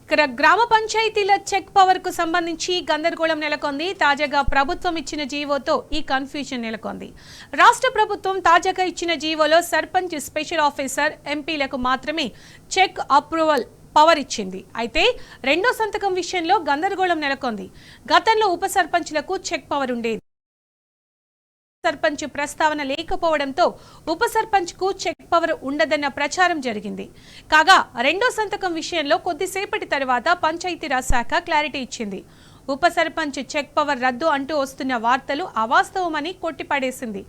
గ్రామ పంచాయతీల check power కు సంబంధించి గందరగోళం నెలకొంది. తాజాగా ప్రభుత్వం ఇచ్చిన జీవోతో ఈ కన్ఫ్యూజన్ నెలకొంది. రాష్ట్ర ప్రభుత్వం తాజాగా ఇచ్చిన జీవోలో సర్పంచ్, స్పెషల్ ఆఫీసర్, ఎంపీలకు మాత్రమే చెక్ అప్రూవల్ పవర్ ఇచ్చింది. అయితే రెండో సంతకం విషయంలో గందరగోళం నెలకొంది. గతంలో ఉప సర్పంచ్లకు చెక్ పవర్ ఉండేది. సర్పంచ్ ప్రస్తావన లేకపోవడంతో ఉప సర్పంచ్ కు చెక్ పవర్ ఉండదన్న ప్రచారం జరిగింది. కాగా రెండో సంతకం విషయంలో కొద్దిసేపటి తర్వాత పంచాయతీరాజ్ శాఖ క్లారిటీ ఇచ్చింది. ఉప సర్పంచ్ చెక్ పవర్ రద్దు అంటూ వస్తున్న వార్తలు అవాస్తవమని కొట్టిపడేసింది.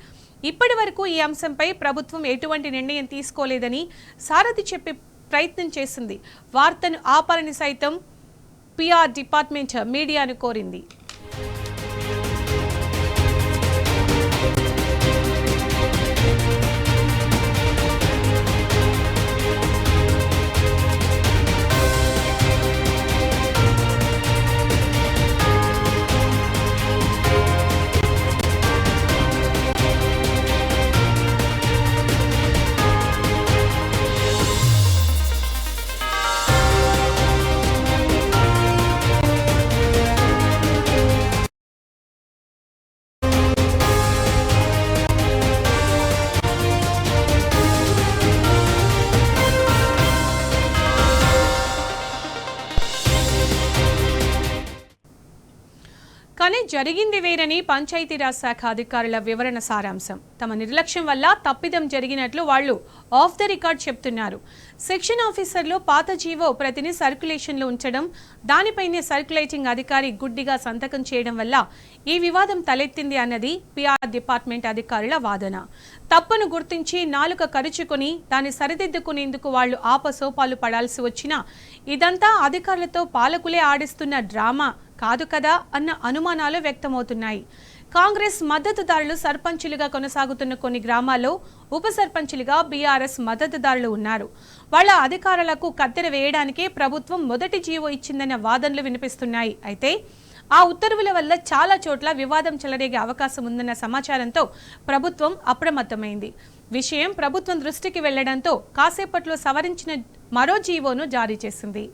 ఇప్పటి వరకు ఈ అంశంపై ప్రభుత్వం ఎటువంటి నిర్ణయం తీసుకోలేదని సారథి చెప్పే ప్రయత్నం చేసింది. వార్తను ఆపాలని సైతం పిఆర్ డిపార్ట్మెంట్ మీడియాను కోరింది. కానీ జరిగింది వేరని పంచాయతీరాజ్ శాఖ అధికారుల వివరణ సారాంశం. తమ నిర్లక్ష్యం వల్ల తప్పిదం జరిగినట్లు వాళ్లు ఆఫ్ ద రికార్డ్ చెప్తున్నారు. సెక్షన్ ఆఫీసర్లు పాత జీవో ప్రతిని సర్క్యులేషన్లో ఉంచడం, దానిపైనే సర్క్యులేటింగ్ అధికారి గుడ్డిగా సంతకం చేయడం వల్ల ఈ వివాదం తలెత్తింది అన్నది పిఆర్ డిపార్ట్మెంట్ అధికారుల వాదన. తప్పును గుర్తించి నాలుక కరుచుకుని దాన్ని సరిదిద్దుకునేందుకు వాళ్లు ఆపసోపాలు పడాల్సి వచ్చినా ఇదంతా అధికారులతో పాలకులే ఆడిస్తున్న డ్రామా కాదు కదా అన్న అనుమానాలు వ్యక్తమవుతున్నాయి. కాంగ్రెస్ మద్దతుదారులు సర్పంచులుగా కొనసాగుతున్న కొన్ని గ్రామాల్లో ఉప సర్పంచులుగా బీఆర్ఎస్ మద్దతుదారులు ఉన్నారు. వాళ్ల అధికారులకు కత్తెర వేయడానికే ప్రభుత్వం మొదటి జీవో ఇచ్చిందన్న వాదనలు వినిపిస్తున్నాయి. అయితే ఆ ఉత్తర్వుల వల్ల చాలా చోట్ల వివాదం చెలరేగే అవకాశం ఉందన్న సమాచారంతో ప్రభుత్వం అప్రమత్తమైంది. విషయం ప్రభుత్వం దృష్టికి వెళ్లడంతో కాసేపట్లో సవరించిన మరో జీవోను జారీ చేసింది.